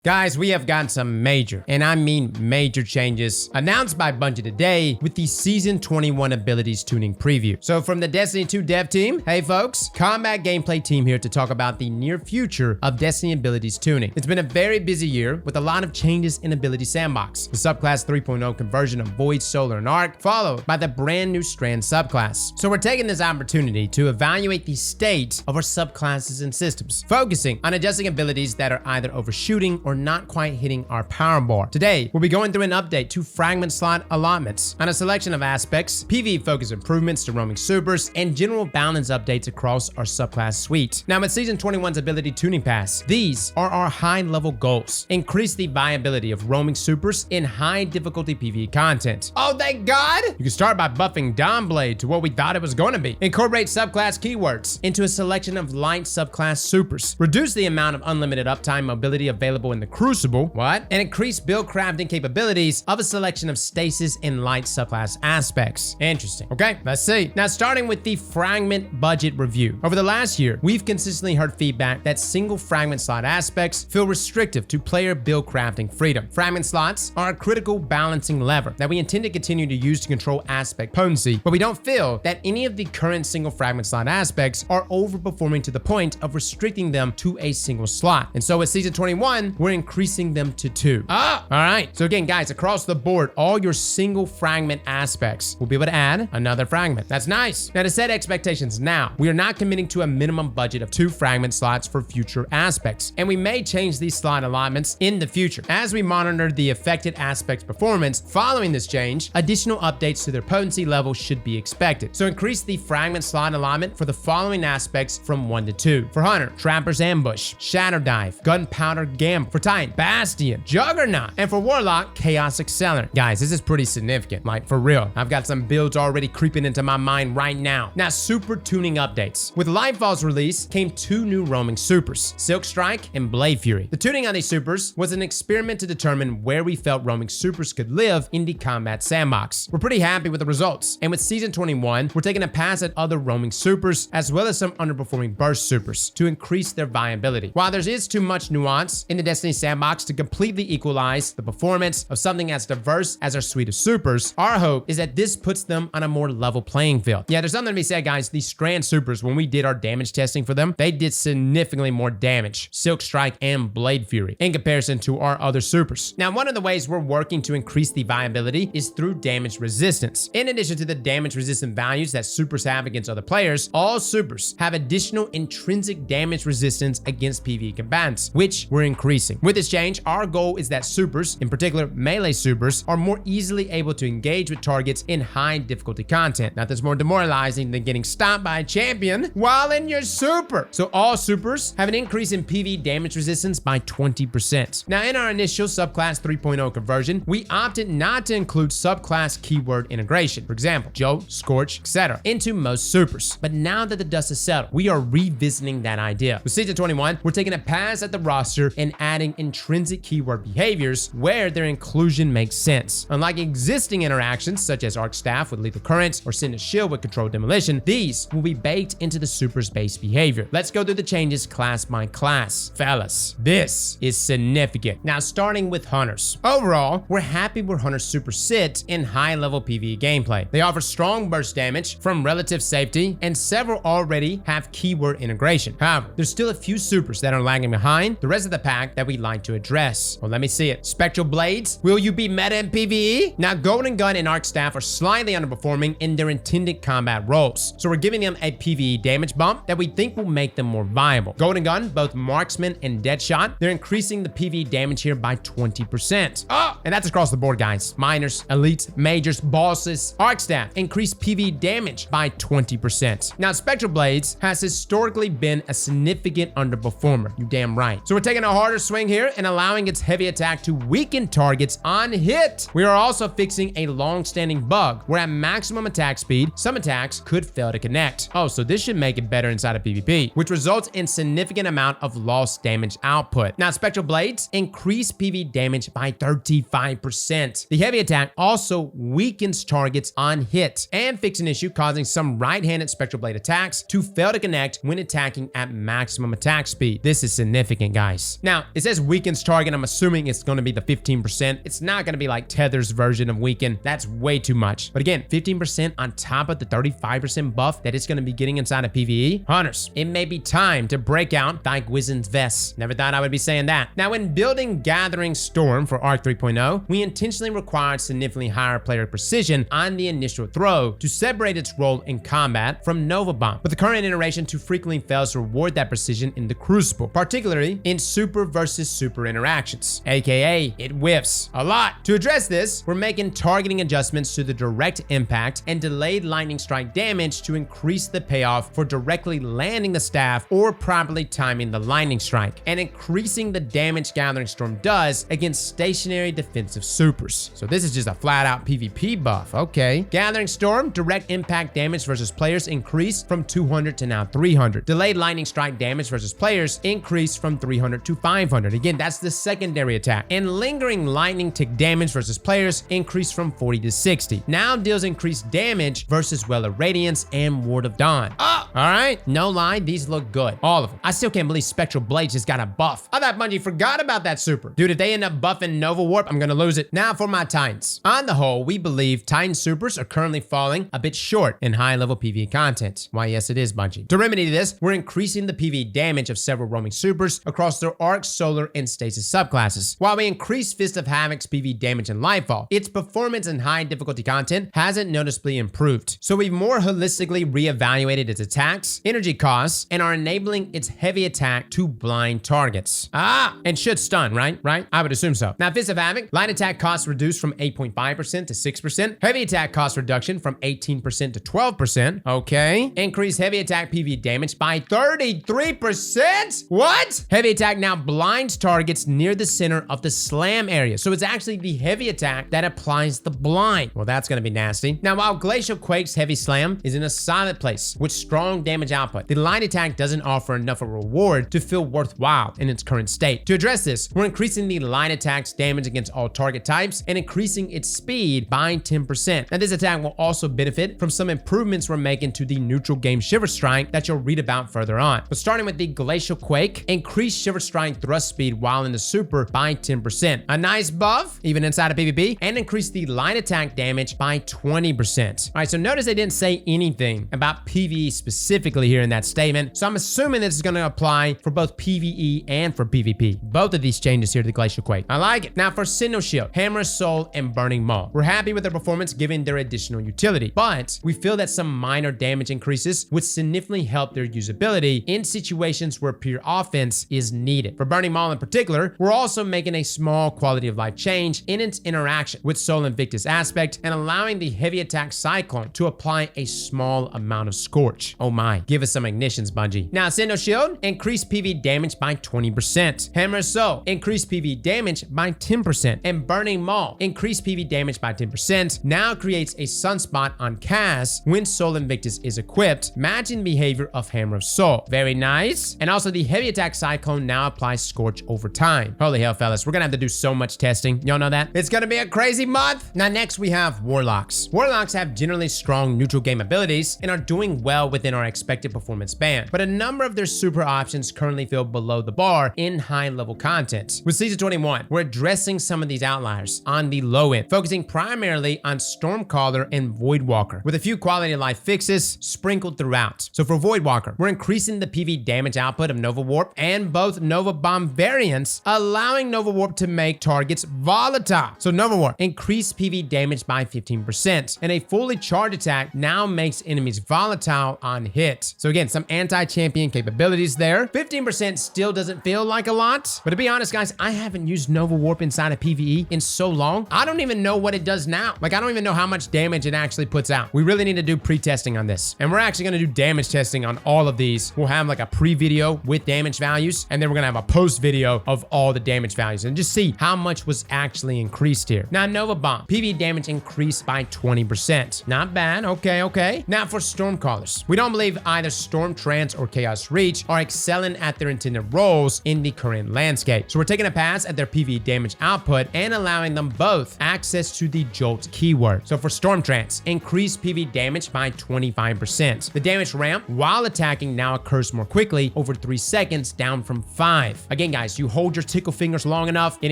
Guys, we have gotten some major, and I mean major changes announced by Bungie today with the Season 21 Abilities Tuning Preview. So from the Destiny 2 dev team, hey folks, combat gameplay team here to talk about the near future of Destiny Abilities Tuning. It's been a very busy year with a lot of changes in Ability Sandbox. The Subclass 3.0 conversion of Void, Solar, and Arc, followed by the brand new Strand subclass. So we're taking this opportunity to evaluate the state of our subclasses and systems, focusing on adjusting abilities that are either overshooting or not quite hitting our power bar. Today, we'll be going through an update to Fragment slot allotments on a selection of aspects, PvE-focused improvements to roaming supers, and general balance updates across our subclass suite. Now, with Season 21's Ability Tuning Pass, these are our high-level goals. Increase the viability of roaming supers in high-difficulty PvE content. Oh, thank God! You can start by buffing Dawnblade to what we thought it was going to be. Incorporate subclass keywords into a selection of light subclass supers. Reduce the amount of unlimited uptime mobility available in the Crucible, and increase build crafting capabilities of a selection of Stasis and light subclass aspects. Interesting. Okay, let's see. Now, starting with the Fragment budget review. Over the last year, we've consistently heard feedback that single Fragment slot aspects feel restrictive to player build crafting freedom. Fragment slots are a critical balancing lever that we intend to continue to use to control aspect potency, but we don't feel that any of the current single Fragment slot aspects are overperforming to the point of restricting them to a single slot. And so with Season 21, we're increasing them to 2. All right. So again, guys, across the board, all your single Fragment aspects will be able to add another Fragment. That's nice. Now, to set expectations now, we are not committing to a minimum budget of 2 Fragment slots for future aspects, and we may change these slot allotments in the future. As we monitor the affected aspects' performance following this change, additional updates to their potency level should be expected. So increase the Fragment slot allotment for the following aspects from 1 to 2. For Hunter, Trapper's Ambush, Shadow Dive, Gunpowder Gamble. For Titan, Bastion, Juggernaut, and for Warlock, Chaos Accelerant. Guys, this is pretty significant, like for real. I've got some builds already creeping into my mind right now. Now, super tuning updates. With Lightfall's release came 2 new roaming supers, Silk Strike and Blade Fury. The tuning on these supers was an experiment to determine where we felt roaming supers could live in the combat sandbox. We're pretty happy with the results, and with Season 21, we're taking a pass at other roaming supers as well as some underperforming burst supers to increase their viability. While there is too much nuance in the Destiny Sandbox to completely equalize the performance of something as diverse as our suite of supers, our hope is that this puts them on a more level playing field. Yeah, there's something to be said, guys. These Strand supers, when we did our damage testing for them, they did significantly more damage, Silk Strike and Blade Fury, in comparison to our other supers. Now, one of the ways we're working to increase the viability is through damage resistance. In addition to the damage resistant values that supers have against other players, all supers have additional intrinsic damage resistance against PvE combatants, which we're increasing. With this change, our goal is that supers, in particular melee supers, are more easily able to engage with targets in high difficulty content. Now, that's more demoralizing than getting stopped by a champion while in your super. So all supers have an increase in PvE damage resistance by 20%. Now, in our initial Subclass 3.0 conversion, we opted not to include subclass keyword integration, for example, Joe, Scorch, etc., into most supers. But now that the dust has settled, we are revisiting that idea. With Season 21, we're taking a pass at the roster and adding intrinsic keyword behaviors where their inclusion makes sense. Unlike existing interactions such as Arc Staff with Lethal Currents or Send a Shield with Controlled Demolition, these will be baked into the super's base behavior. Let's go through the changes class by class. Fellas, this is significant. Now, starting with Hunters. Overall, we're happy where Hunters super sit in high-level PvE gameplay. They offer strong burst damage from relative safety, and several already have keyword integration. However, there's still a few supers that are lagging behind the rest of the pack that we'd like to address. Well, let me see it. Spectral Blades, will you be meta in PvE? Now, Golden Gun and Arc Staff are slightly underperforming in their intended combat roles, so we're giving them a PvE damage bump that we think will make them more viable. Golden Gun, both Marksman and Deadshot, they're increasing the PvE damage here by 20%. And that's across the board, guys. Minors, elites, majors, bosses. Arc Staff increased PvE damage by 20%. Now, Spectral Blades has historically been a significant underperformer. You damn right. So we're taking a harder swing here and allowing its heavy attack to weaken targets on hit. We are also fixing a long-standing bug where at maximum attack speed, some attacks could fail to connect. Oh, so this should make it better inside of PvP, which results in significant amount of lost damage output. Now, Spectral Blades increase PvE damage by 35%. The heavy attack also weakens targets on hit and fix an issue causing some right-handed Spectral Blade attacks to fail to connect when attacking at maximum attack speed. This is significant, guys. Now, it says says weakens target. I'm assuming it's going to be the 15%. It's not going to be like Tether's version of weaken. That's way too much. But again, 15% on top of the 35% buff that it's going to be getting inside of PvE. Hunters, it may be time to break out thy Gwizin's Vest. Never thought I would be saying that. Now, when building Gathering Storm for Arc 3.0, we intentionally required significantly higher player precision on the initial throw to separate its role in combat from Nova Bomb. But the current iteration too frequently fails to reward that precision in the Crucible, particularly in super versus super interactions, aka it whiffs a lot. To address this, we're making targeting adjustments to the direct impact and delayed lightning strike damage to increase the payoff for directly landing the staff or properly timing the lightning strike, and increasing the damage Gathering Storm does against stationary defensive supers. So this is just a flat out PvP buff. Okay. Gathering Storm direct impact damage versus players increased from 200 to now 300. Delayed lightning strike damage versus players increased from 300 to 500. Again, that's the secondary attack. And lingering lightning tick damage versus players increased from 40 to 60. Now deals increased damage versus Well of Radiance and Ward of Dawn. Oh, all right. No lie, these look good. All of them. I still can't believe Spectral Blade just got a buff. I thought Bungie forgot about that super. Dude, if they end up buffing Nova Warp, I'm gonna lose it. Now for my Titans. On the whole, we believe Titan supers are currently falling a bit short in high-level PvE content. Why, yes, it is, Bungie. To remedy this, we're increasing the PvE damage of several roaming supers across their Arc, Solar, and Stasis subclasses. While we increase Fist of Havoc's PvE damage and Lightfall, its performance in high difficulty content hasn't noticeably improved. So we've more holistically reevaluated its attacks, energy costs, and are enabling its heavy attack to blind targets. And should stun, right? I would assume so. Now, Fist of Havoc, light attack costs reduced from 8.5% to 6%. Heavy attack cost reduction from 18% to 12%. Okay. Increase heavy attack PvE damage by 33%? What? Heavy attack now blinds targets near the center of the slam area. So it's actually the heavy attack that applies the blind. Well, that's gonna be nasty. Now, while Glacial Quake's heavy slam is in a solid place with strong damage output, the light attack doesn't offer enough of a reward to feel worthwhile in its current state. To address this, we're increasing the light attack's damage against all target types and increasing its speed by 10%. Now, this attack will also benefit from some improvements we're making to the neutral game Shiver Strike that you'll read about further on. But starting with the Glacial Quake, increase Shiver Strike thrust speed while in the super by 10%. A nice buff, even inside of PvP, and increase the light attack damage by 20%. All right, so notice they didn't say anything about PvE specifically here in that statement, so I'm assuming this is going to apply for both PvE and for PvP. Both of these changes here to the Glacial Quake. I like it. Now for Sentinel Shield, Hammer of Soul, and Burning Maul. We're happy with their performance given their additional utility, but we feel that some minor damage increases would significantly help their usability in situations where pure offense is needed. For Burning Maul in particular, we're also making a small quality of life change in its interaction with Soul Invictus aspect and allowing the heavy attack Cyclone to apply a small amount of Scorch. Oh my, give us some ignitions, Bungie. Now, Sentinel Shield, increase PvE damage by 20%. Hammer of Soul, increase PvE damage by 10%. And Burning Maul, increase PvE damage by 10%, now creates a sunspot on cast when Soul Invictus is equipped, matching behavior of Hammer of Soul. Very nice. And also the heavy attack Cyclone now applies Scorch over time. Holy hell, fellas, we're gonna have to do so much testing. Y'all know that? It's gonna be a crazy month. Now, next we have Warlocks. Warlocks have generally strong neutral game abilities and are doing well within our expected performance band, but a number of their super options currently feel below the bar in high-level content. With Season 21, we're addressing some of these outliers on the low end, focusing primarily on Stormcaller and Voidwalker, with a few quality of life fixes sprinkled throughout. So for Voidwalker, we're increasing the PvE damage output of Nova Warp and both Nova Bomb variants, allowing Nova Warp to make targets volatile. So Nova Warp, increase PvE damage by 15%, and a fully charged attack now makes enemies volatile on hit. So again, some anti-champion capabilities there. 15% still doesn't feel like a lot, but to be honest, guys, I haven't used Nova Warp inside of PvE in so long. I don't even know what it does now. Like, I don't even know how much damage it actually puts out. We really need to do pre-testing on this, and we're actually going to do damage testing on all of these. We'll have like a pre-video with damage values, and then we're going to have a post-video of all the damage values and just see how much was actually increased here. Now, Nova Bomb, PvE damage increased by 20%. Not bad. Okay. Now for Stormcallers, we don't believe either Storm Trance or Chaos Reach are excelling at their intended roles in the current landscape. So we're taking a pass at their PvE damage output and allowing them both access to the Jolt keyword. So for Storm Trance, increase PvE damage by 25%. The damage ramp while attacking now occurs more quickly, over 3 seconds, down from 5. Again, guys, guys, you hold your tickle fingers long enough, it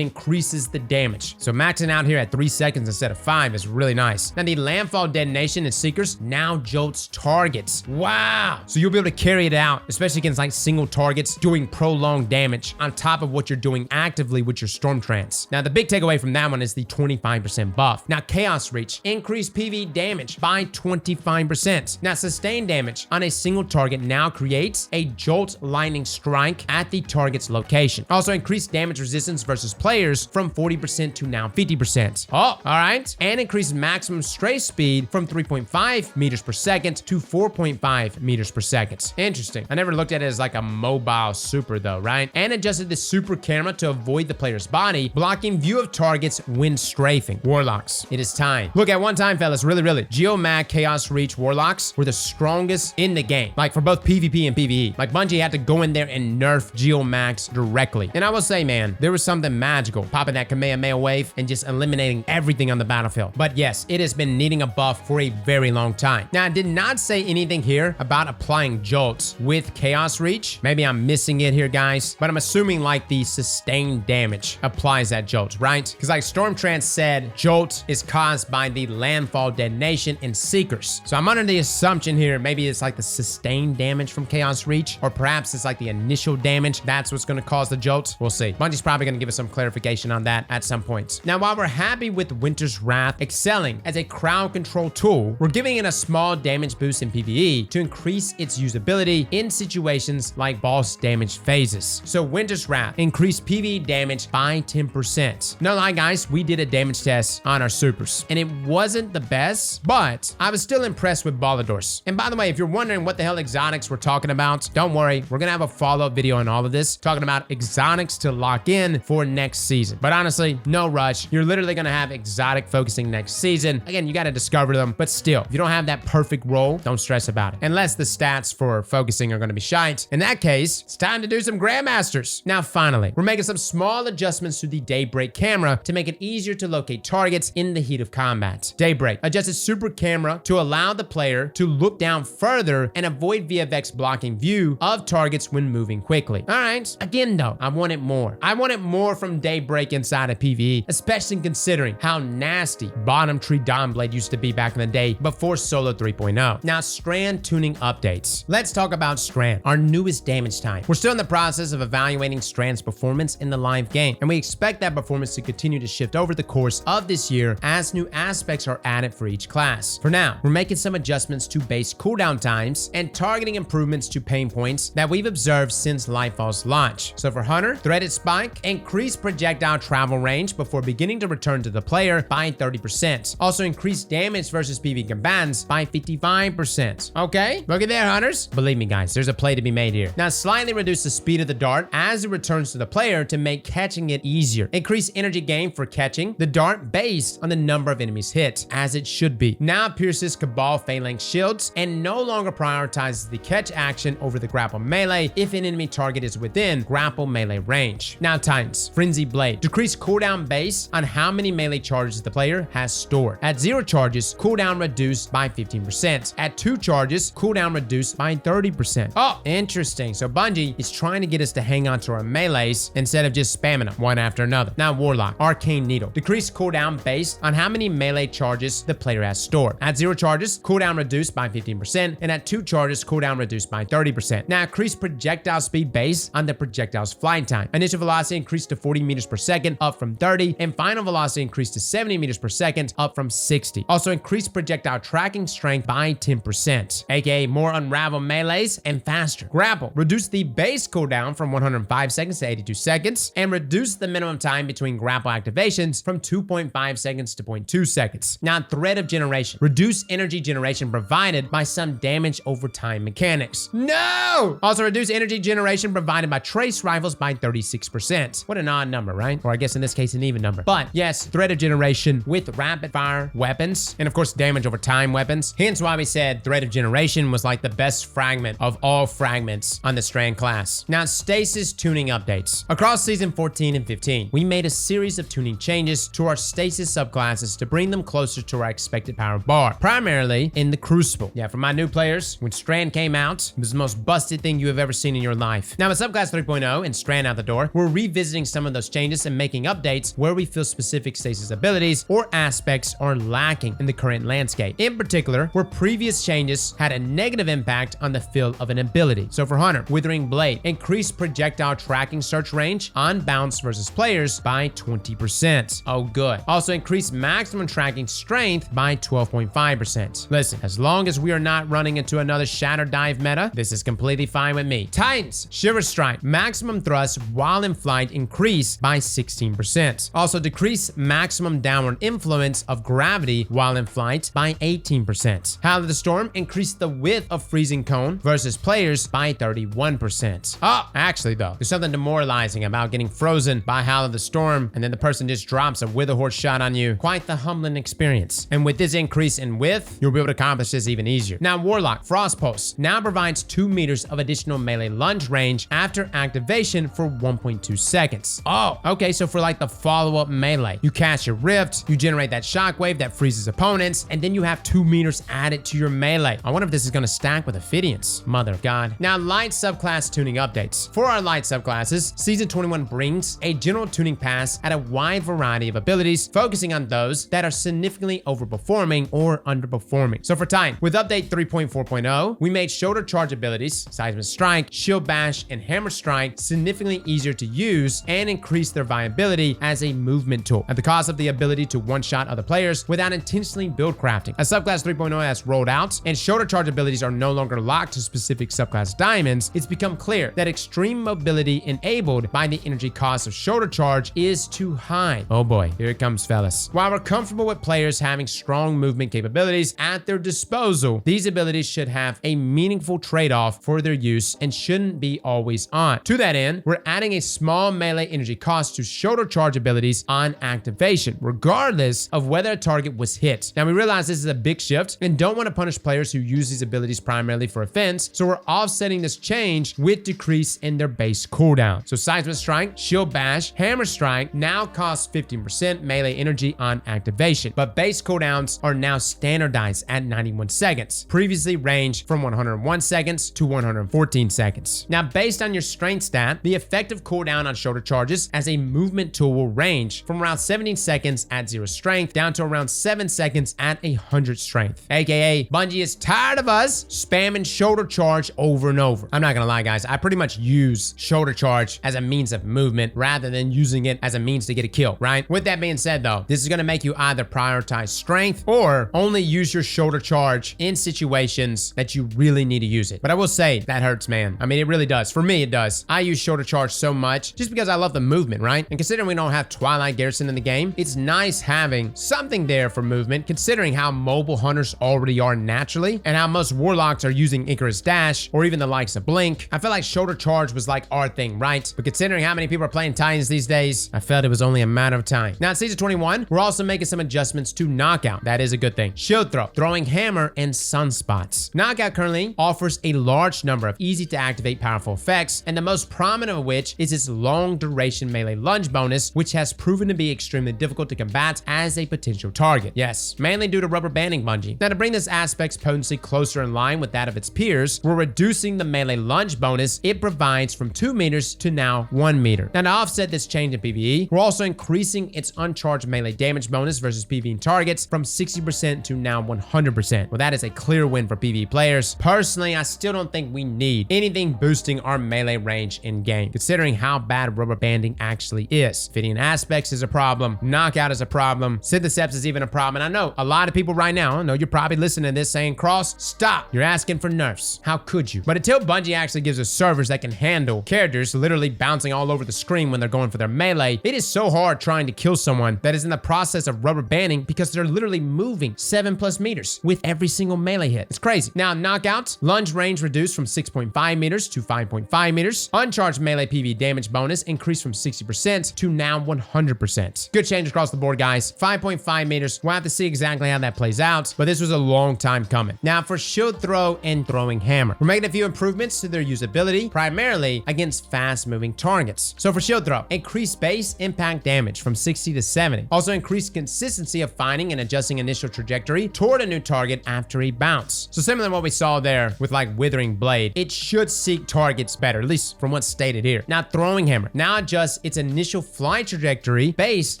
increases the damage. So maxing out here at 3 seconds instead of 5 is really nice. Now the landfall detonation in Seekers now jolts targets. Wow. So you'll be able to carry it out, especially against like single targets, doing prolonged damage on top of what you're doing actively with your Storm Trance. Now the big takeaway from that one is the 25% buff. Now Chaos Reach, increased PV damage by 25%. Now sustained damage on a single target now creates a Jolt Lightning Strike at the target's location. Also increased damage resistance versus players from 40% to now 50%. Oh, all right. And increased maximum stray speed from 3.5 meters per second to 4.5 meters per second. Interesting. I never looked at it as like a mobile super though, right? And adjusted the super camera to avoid the player's body, blocking view of targets when strafing. Warlocks, it is time. Look, at one time, fellas, really, Geomag, Chaos Reach, Warlocks were the strongest in the game, like for both PvP and PvE. Like Bungie had to go in there and nerf Geomags directly. And I will say, man, there was something magical popping that Kamehameha wave and just eliminating everything on the battlefield. But yes, it has been needing a buff for a very long time. Now, I did not say anything here about applying jolts with Chaos Reach. Maybe I'm missing it here, guys, but I'm assuming like the sustained damage applies that jolt, right? Because like Storm Trance said, jolt is caused by the landfall detonation in Seekers. So I'm under the assumption here, maybe it's like the sustained damage from Chaos Reach, or perhaps it's like the initial damage. That's what's going to cause the jolt. We'll see. Bungie's probably going to give us some clarification on that at some points. Now, while we're happy with Winter's Wrath excelling as a crowd control tool, we're giving it a small damage boost in PvE to increase its usability in situations like boss damage phases. So Winter's Wrath increased PvE damage by 10%. No lie, guys, we did a damage test on our supers, and it wasn't the best, but I was still impressed with Balladors. And by the way, if you're wondering what the hell exotics we're talking about, don't worry, we're gonna have a follow-up video on all of this, talking about exotics to lock in for next season. But honestly, no rush. You're literally gonna have exotic focusing next season. Again, you gotta discover them, but still, if you don't have that perfect role, don't stress about it. Unless the stats for focusing are gonna be shite. In that case, it's time to do some Grandmasters. Now, finally, we're making some small adjustments to the Daybreak camera to make it easier to locate targets in the heat of combat. Daybreak adjusted super camera to allow the player to look down further and avoid VFX blocking view of targets when moving quickly. All right, again though, I wanted more. I wanted more from Daybreak inside of PvE, especially considering how nasty Bottom Tree Dawnblade used to be back in the day before Solo 3.0. Now, Strand tuning updates. Let's talk about Strand, our newest damage type. We're still in the process of evaluating Strand's performance in the live game, and we expect that performance to continue to shift over the course of this year as new aspects are added for each class. For now, we're making some adjustments to base cooldown times and targeting improvements to pain points that we've observed since Lightfall's launch. So for Hunter, Threaded Spike increased projectile travel range before beginning to return to the player by 30%. Also increased damage versus PV combatants by 55%. Okay, look at there, Hunters. Believe me, guys, there's a play to be made here. Now, slightly reduce the speed of the dart as it returns to the player to make catching it easier. Increase energy gain for catching the dart based on the number of enemies hit, as it should be. Now pierces Cabal phalanx shields and no longer prioritizes the catch action over the grapple melee if an enemy target is within grapple melee range. Now Titans, Frenzy Blade. Decrease cooldown based on how many melee charges the player has stored. At 0 charges, cooldown reduced by 15%. At 2 charges, cooldown reduced by 30%. Oh, interesting. So Bungie is trying to get us to hang on to our melees instead of just spamming them one after another. Now Warlock, Arcane Needle. Decrease cooldown based on how many melee charges the player has stored. At 0 charges, cooldown reduced by 15%, and at 2 charges, cooldown reduced by 30%. Now increase projectile speed based on the projectile's flying time. Initial velocity increased to 40 meters per second, up from 30, and final velocity increased to 70 meters per second, up from 60. Also increase projectile tracking strength by 10%, aka more unravel melees and faster. Grapple, reduce the base cooldown from 105 seconds to 82 seconds, and reduce the minimum time between grapple activations from 2.5 seconds to 0.2 seconds. Now, Thread of Generation, reduce energy generation provided by some damage over time mechanics. No! Also reduce energy generation provided by trace rifles by 36%. What an odd number, right? Or I guess in this case, an even number. But yes, Thread of Generation with rapid fire weapons, and of course, damage over time weapons. Hence why we said Thread of Generation was like the best fragment of all fragments on the Strand class. Now, Stasis tuning updates. Across season 14 and 15, we made a series of tuning changes to our Stasis subclasses to bring them closer to our expected power bar, primarily in the Crucible. Yeah, for my new players, when Strand came out, it was the most busted thing you have ever seen in your life. Now, with Subclass 3.0 and Strand out the door, we're revisiting some of those changes and making updates where we feel specific Stasis abilities or aspects are lacking in the current landscape. In particular, where previous changes had a negative impact on the feel of an ability. So for Hunter, Withering Blade increased projectile tracking search range on bounce versus players by 20%. Oh, good. Also increased maximum tracking strength by 12.5%. Listen, as long as we are not running into another Shatter Dive meta, this is completely fine with me. Titans, Shiver Strike, maximum thrust while in flight increased by 16%. Also decreased maximum downward influence of gravity while in flight by 18%. Howl of the Storm increased the width of freezing cone versus players by 31%. Oh, actually though, there's something demoralizing about getting frozen by Howl of the Storm and then the person just drops a Witherhoard shot on you. Quite the humbling experience. And with this increase in width, you'll be able to accomplish this even easier. Now Warlock Frost Pulse now provides 2 meters of additional melee lunge range after activation for 1.2 seconds. Oh, okay, so for like the follow-up melee, you cast your Rift, you generate that shockwave that freezes opponents, and then you have 2 meters added to your melee. I wonder if this is going to stack with Ophidians. Mother of God. Now, light subclass tuning updates. For our light subclasses, Season 21 brings a general tuning pass at a wide variety of abilities, focusing on those that are significantly overperforming or underperforming. So for Titan, with update 3.4.0, we made shoulder charge abilities, Seismic Strike, Shield Bash, and Hammer Strike significantly easier to use and increase their viability as a movement tool at the cost of the ability to one-shot other players without intentionally build crafting. As Subclass 3.0 has rolled out and shoulder charge abilities are no longer locked to specific subclass diamonds, it's become clear that extreme mobility enabled by the energy cost of shoulder charge is too high. Oh boy, here it comes, fellas. While we're comfortable with players having strong movement capabilities at their disposal, these abilities should have a meaningful trade-off for their use and shouldn't be always on. To that end, we're adding a small melee energy cost to shoulder charge abilities on activation, regardless of whether a target was hit. Now we realize this is a big shift and don't want to punish players who use these abilities primarily for offense, so we're offsetting this change with decrease in their base cooldown. So Seismic Strike, Shield Bash, Hammer Strike now cost 15% melee energy on activation, but base cooldowns are now standardized at 91 seconds, previously ranged from 101 seconds to 114 seconds. Now based on your strength stat, the effective cooldown on shoulder charges as a movement tool will range from around 17 seconds at 0 strength down to around 7 seconds at 100 strength. AKA, Bungie is tired of us spamming shoulder charge over and over. I'm not gonna lie, guys, I pretty much use shoulder charge as a means of movement rather than using it as a means to get a kill, right? With that being said though, this is gonna make you either prioritize strength or only use your shoulder charge in situations that you really need to use it. But I will say, that hurts, man. I mean, it really does. For me, it does. I use shoulder charge so much just because I love the movement, right? And considering we don't have Twilight Garrison in the game, it's nice having something there for movement, considering how mobile hunters already are naturally and how most warlocks are using Icarus Dash or even the likes of Blink. I felt like shoulder charge was like our thing, right? But considering how many people are playing Titans these days, I felt it was only a matter of time. Now in Season 21, we're also making some adjustments to Knockout. That is a good thing. Shield Throw, Throwing Hammer, and Sunspots. Knockout currently offers a large number of easy to activate powerful effects, and the most prominent of which is its long duration melee lunge bonus, which has proven to be extremely difficult to combat as a potential target. Yes, mainly due to rubber banding Bungie. Now to bring this aspect's potency closer in line with that of its peers, we're reducing the melee lunge bonus it provides from 2 meters to now 1 meter. Now to offset this change in PvE, we're also increasing its uncharged melee damage bonus versus PvE targets from 60% to now 100%. Well, that is a clear win for PvE players. Personally, I still don't think we need anything boosting our melee range in game, considering how bad rubber banding actually is. Fitting aspects is a problem. Knockout is a problem. Syntheseps is even a problem. And I know a lot of people right now, I know you're probably listening to this saying, Cross, stop. You're asking for nerfs. How could you? But until Bungie actually gives us servers that can handle characters literally bouncing all over the screen when they're going for their melee, it is so hard trying to kill someone that is in the process of rubber banding because they're literally moving 7+ meters with every single melee hit. It's crazy. Now, Knockout, lunge range reduced from 6.5 meters to 5.5 meters. Uncharged melee PvE damage bonus increased from 60% to now 100%. Good change across the board, guys. 5.5 meters. We'll have to see exactly how that plays out, but this was a long time coming. Now, for Shield Throw and Throwing Hammer, we're making a few improvements to their usability, primarily against fast-moving targets. So for Shield Throw, increase base impact damage from 60 to 70. Also increase consistency of finding and adjusting initial trajectory toward a new target after a bounce. So similar to what we saw there with like Withering Blade, it should seek targets better, at least from what Stasis stated here. Now, throwing hammer now adjusts its initial flight trajectory based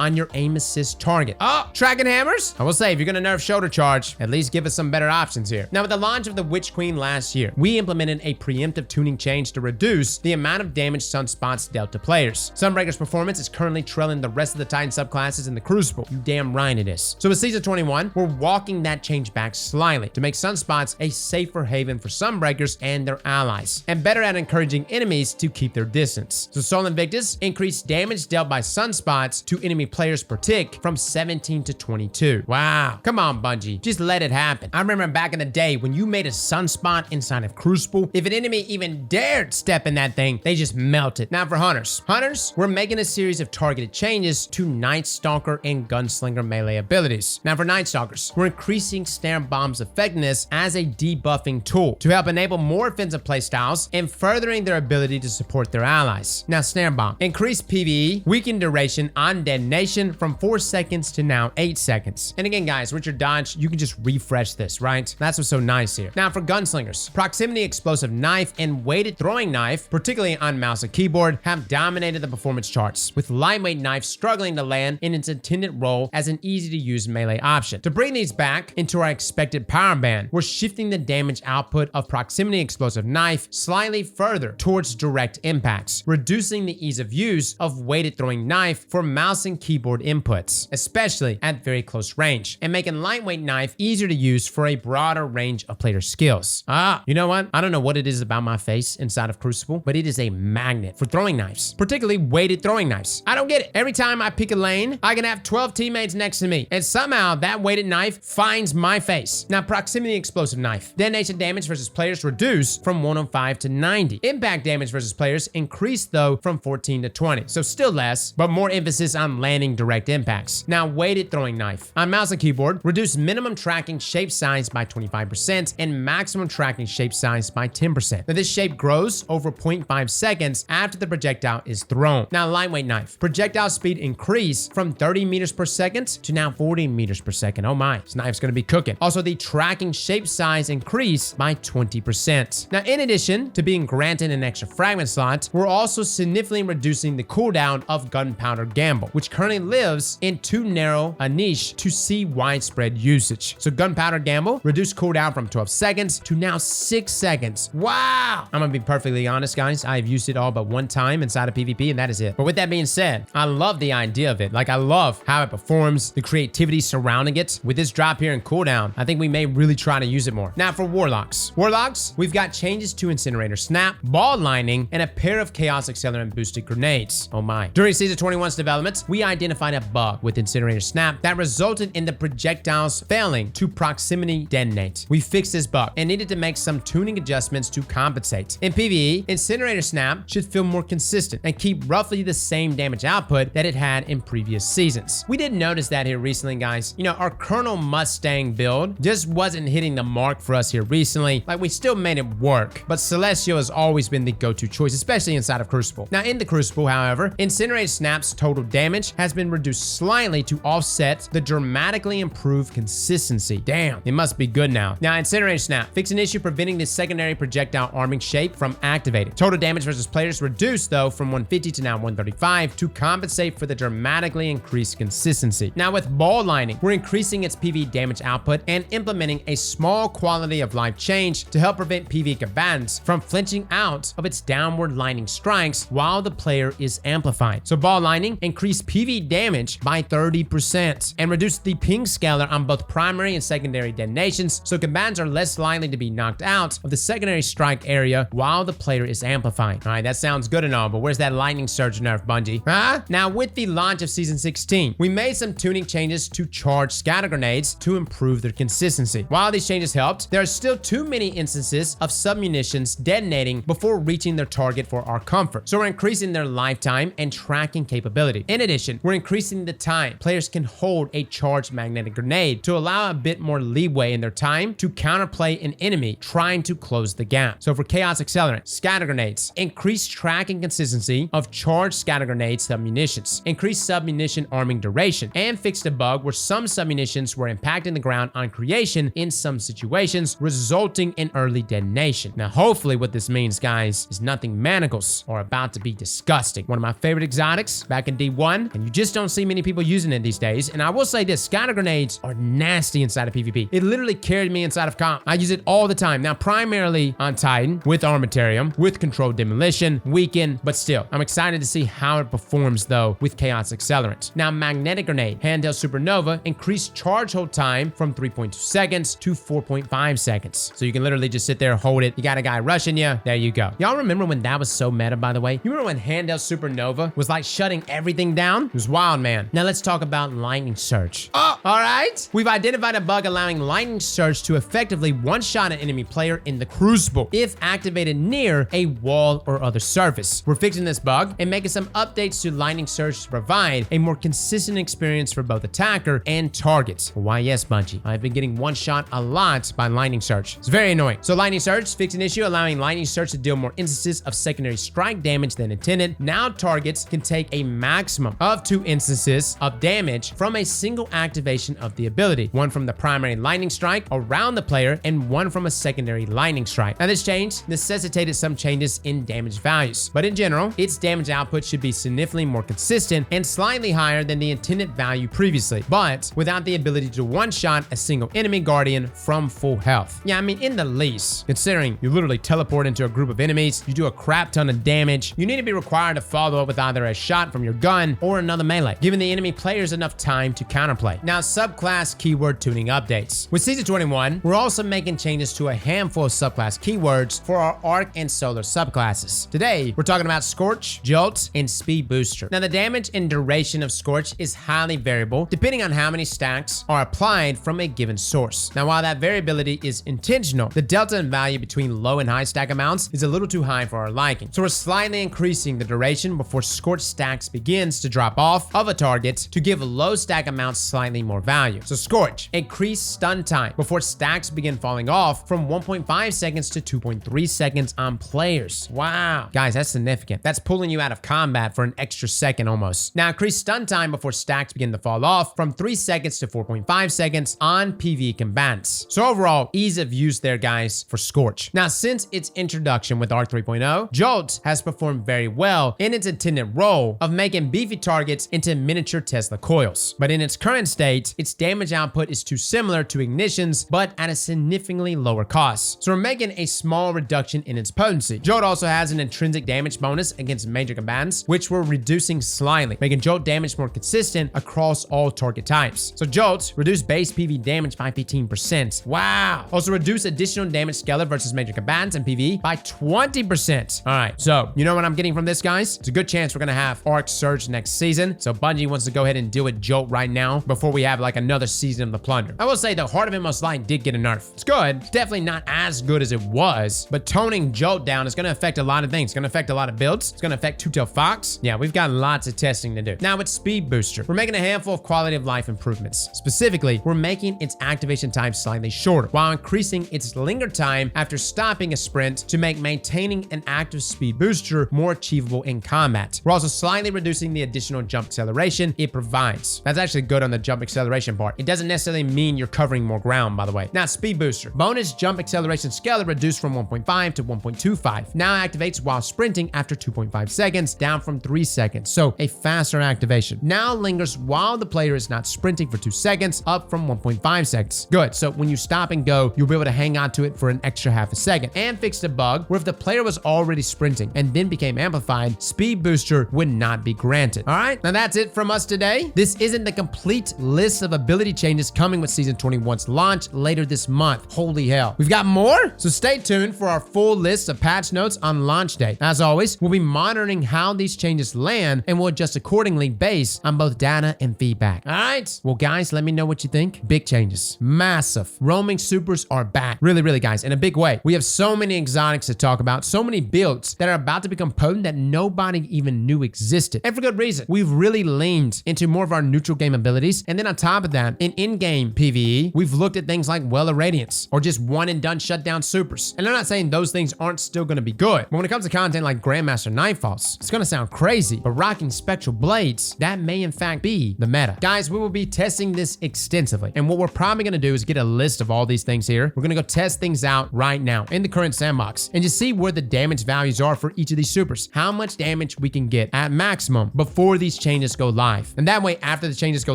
on your aim assist target. Oh, tracking hammers? I will say, if you're gonna nerf shoulder charge, at least give us some better options here. Now, with the launch of the Witch Queen last year, we implemented a preemptive tuning change to reduce the amount of damage sunspots dealt to players. Sunbreaker's performance is currently trailing the rest of the Titan subclasses in the Crucible. You damn right it is. So with Season 21, we're walking that change back slightly to make sunspots a safer haven for Sunbreakers and their allies, and better at encouraging enemies to keep their distance. So Sol Invictus increased damage dealt by sunspots to enemy players per tick from 17 to 22. Wow. Come on, Bungie. Just let it happen. I remember back in the day when you made a sunspot inside of Crucible, if an enemy even dared step in that thing, they just melted. Now for Hunters. Hunters, we're making a series of targeted changes to Night Stalker and Gunslinger melee abilities. Now for Night Stalkers, we're increasing Snare Bomb's effectiveness as a debuffing tool to help enable more offensive playstyles and furthering their ability to support their allies. Now Snare Bomb, increase PvE, weaken duration on detonation from 4 seconds to now 8 seconds. And again, guys, with your dodge, you can just refresh this, right? That's what's so nice here. Now for Gunslingers, Proximity Explosive Knife and Weighted Throwing Knife, particularly on mouse and keyboard, have dominated the performance charts, with Lightweight Knife struggling to land in its intended role as an easy-to-use melee option. To bring these back into our expected power band, we're shifting the damage output of Proximity Explosive Knife slightly further towards direct impacts, reducing the ease of use of Weighted Throwing Knife for mouse and keyboard inputs, especially at very close range, and making Lightweight Knife easier to use for a broader range of player skills. You know what? I don't know what it is about my face inside of Crucible, but it is a magnet for throwing knives, particularly weighted throwing knives. I don't get it. Every time I pick a lane, I can have 12 teammates next to me, and somehow that weighted knife finds my face. Now, Proximity Explosive Knife. Detonation damage versus players reduced from 105 to 90. Impact damage versus players increased, though, from 14 to 20. So still less, but more emphasis on landing direct impacts. Now, Weighted Throwing Knife. On mouse and keyboard, reduce minimum tracking shape size by 25% and maximum tracking shape size by 10%. Now, this shape grows over 0.5 seconds after the projectile is thrown. Now, Lightweight Knife. Projectile speed increase from 30 meters per second to now 40 meters per second. Oh my, this knife's gonna be cooking. Also, the tracking shape size increased by 20%. Now, in addition to being granted an extra fragment slot, we're also significantly reducing the cooldown of Gunpowder Gamble, which currently lives in too narrow a niche to see widespread usage. So Gunpowder Gamble reduced cooldown from 12 seconds to now 6 seconds. Wow! I'm gonna be perfectly honest, guys. I've used it all but one time inside of PvP, and that is it. But with that being said, I love the idea of it. Like, I love how it performs, the creativity surrounding it. With this drop here in cooldown, I think we may really try to use it more. Now for Warlocks. Warlocks, we've got changes to Incinerator Snap, Ball Lightning, and a pair of Chaos Accelerant boosted grenades. Oh my. During Season 21's development, we identified a bug with Incinerator Snap that resulted in the projectiles failing to proximity detonate. We fixed this bug and needed to make some tuning adjustments to compensate. In PvE, Incinerator Snap should feel more consistent and keep roughly the same damage output that it had in previous seasons. We did notice that here recently, guys. You know, our Colonel Mustang build just wasn't hitting the mark for us here recently. Like, we still made it work, but Celestial has always been the go-to choice, especially inside of Crucible. Now, in the Crucible, however, Incinerator Snap's total damage has been reduced slightly to offset the dramatically improved consistency. Damn, it must be good now. Now, Incinerator Snap, fix an issue preventing the secondary projectile arming shape from activating. Total damage versus players reduced, though, from 150 to now 135 to compensate for the dramatically increased consistency. Now, with Ball Lightning, we're increasing its PvE damage output and implementing a small quality of life change to help prevent PvE combatants from flinching out of its downward lightning strikes while the player is amplified. So Ball Lightning increased PvE damage by 30% and reduced the ping scaler on both primary and secondary detonations, so combatants are less likely to be knocked out of the secondary strike area while the player is amplified. All right, that sounds good and all, but where's that lightning surge nerf, Bungie? Huh? Now, with the launch of Season 16, we made some tuning changes to charge scatter grenades to improve their consistency. While these changes helped, there are still too many instances of submunitions detonating before reaching their target for our comfort. So we're increasing their lifetime and tracking capability. In addition, we're increasing the time players can hold a charged magnetic grenade to allow a bit more leeway in their time to counterplay an enemy trying to close the gap. So for Chaos Accelerant, scatter grenades, increase tracking consistency of charged scatter grenades submunitions, increase submunition arming duration, and fixed a bug where some submunitions were impacting the ground on creation in some situations, resulting in early detonation. Now, hopefully what this means, guys, is nothing manacles are about to be disgusting. One of my favorite exotics back in D1, and you just don't see many people using it these days. And I will say this, scatter grenades are nasty inside of PvP. It literally carried me inside of comp. I use it all the time. Now, primarily on Titan, with Armamentarium, with Controlled Demolition, Weaken, but still, I'm excited to see how it performs though with Chaos Accelerant. Now, Magnetic Grenade, Handheld Supernova, increased charge hold time from 3.2 seconds to 4.5 seconds. So you can literally just sit there, hold it. You got a guy rushing you. There you go. Y'all remember when that was so meta, by the way? You remember when Handheld Supernova was like shutting everything down? It was wild, man. Now let's talk about Lightning Surge. Oh, all right. We've identified a bug allowing Lightning Surge to effectively one-shot an enemy player in the Crucible if activated near a wall or other surface. We're fixing this bug and making some updates to Lightning Surge to provide a more consistent experience for both attacker and targets. Why, yes, Bungie. I've been getting one-shot a lot by Lightning Surge. It's very annoying. So Lightning Surge fixed an issue allowing Lightning Surge to deal more instances of secondary strike damage than intended. Now targets can take a maximum of 2 instances of damage from a single activation of the ability. One from the primary lightning strike around the player and one from a secondary lightning strike. Now this change necessitated some changes in damage values, but in general, its damage output should be significantly more consistent and slightly higher than the intended value previously, but without the ability to one-shot a single enemy guardian from full health. Yeah, I mean, in the least, considering you literally teleport into a group of enemies, you do a crap ton of damage, you need to be required to follow up with either a shot from your gun or another melee, giving the enemy players enough time to counterplay. Now, subclass keyword tuning updates. With Season 21, we're also making changes to a handful of subclass keywords for our Arc and Solar subclasses. Today, we're talking about Scorch, Jolt, and Speed Booster. Now, the damage and duration of Scorch is highly variable depending on how many stacks are applied from a given source. Now, while that variability is intentional, the delta in value between low and high stack amounts is a little too high for our liking. So we're slightly increasing the duration before Scorch stacks begins to drop off of a target to give low stack amounts slightly more value. So Scorch, increase stun time before stacks begin falling off from 1.5 seconds to 2.3 seconds on players. Wow. Guys, that's significant. That's pulling you out of combat for an extra second almost. Now, increase stun time before stacks begin to fall off from 3 seconds to 4.5 seconds on PvE combatants. So overall, ease of use there, guys, for Scorch. Now, since its introduction with Arc 3.0, Jolt has performed very well in its intended role of making beefy targets into miniature Tesla coils. But in its current state, its damage output is too similar to Ignition's, but at a significantly lower cost. So we're making a small reduction in its potency. Jolt also has an intrinsic damage bonus against major combatants, which we're reducing slightly, making Jolt damage more consistent across all target types. So Jolt reduced base PvE damage by 15%. Wow. Also reduce additional damage scalar versus major combatants in PvE by 20%. All right, so you know what I'm getting from this, guys? It's a good chance we're gonna have Arc Surge next season. So Bungie wants to go ahead and deal with Jolt right now before we have like another season of the Plunder. I will say the Heart of Inmost Light did get a nerf. It's good. It's definitely not as good as it was, but toning Jolt down is gonna affect a lot of things. It's gonna affect a lot of builds. It's gonna affect Two-Tailed Fox. Yeah, we've got lots of testing to do. Now with Speed Booster, we're making a handful of quality of life improvements. Specifically, we're making its activation time slightly shorter while increasing its linger time after stopping a sprint to make maintaining an active Speed Booster more achievable in combat. We're also slightly reducing the additional jump acceleration it provides. That's actually good on the jump acceleration part. It doesn't necessarily mean you're covering more ground, by the way. Now, Speed Booster. Bonus jump acceleration scalar reduced from 1.5 to 1.25. Now activates while sprinting after 2.5 seconds, down from 3 seconds. So a faster activation. Now lingers while the player is not sprinting for 2 seconds, up from 1.5 seconds. Good. So when you stop and go, you'll be able to hang on to it for an extra half a second. And fixed a bug where if the player was already sprinting and then became amplified, Speed Booster would not be granted. All right, now that's it from us today. This isn't the complete list of ability changes coming with Season 21's launch later this month. Holy hell. We've got more? So stay tuned for our full list of patch notes on launch day. As always, we'll be monitoring how these changes land and we'll adjust accordingly based on both data and feedback. All right, well guys, let me know what you think. Big changes, massive. Roaming supers are back. Really, guys, in a big way. We have so many exotics to talk about, so many builds that are about to become potent that nobody even knew existed. And for good reason. We've really leaned into more of our neutral game abilities. And then on top of that, in-game PvE, we've looked at things like Well of Radiance or just one and done shutdown supers. And I'm not saying those things aren't still going to be good, but when it comes to content like Grandmaster Nightfalls, it's going to sound crazy, but rocking Spectral Blades, that may in fact be the meta. Guys, we will be testing this extensively. And what we're probably going to do is get a list of all these things here. We're going to go test things out right now in the current sandbox and just see where the damage value values are for each of these supers, how much damage we can get at maximum before these changes go live. And that way, after the changes go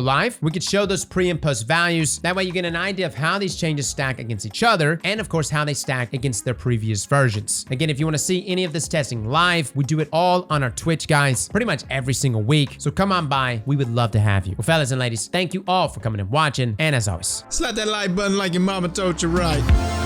live, we could show those pre and post values. That way you get an idea of how these changes stack against each other, and of course, how they stack against their previous versions. Again, if you want to see any of this testing live, we do it all on our Twitch, guys, pretty much every single week. So come on by. We would love to have you. Well, fellas and ladies, thank you all for coming and watching. And as always, slap that like button like your mama told you right.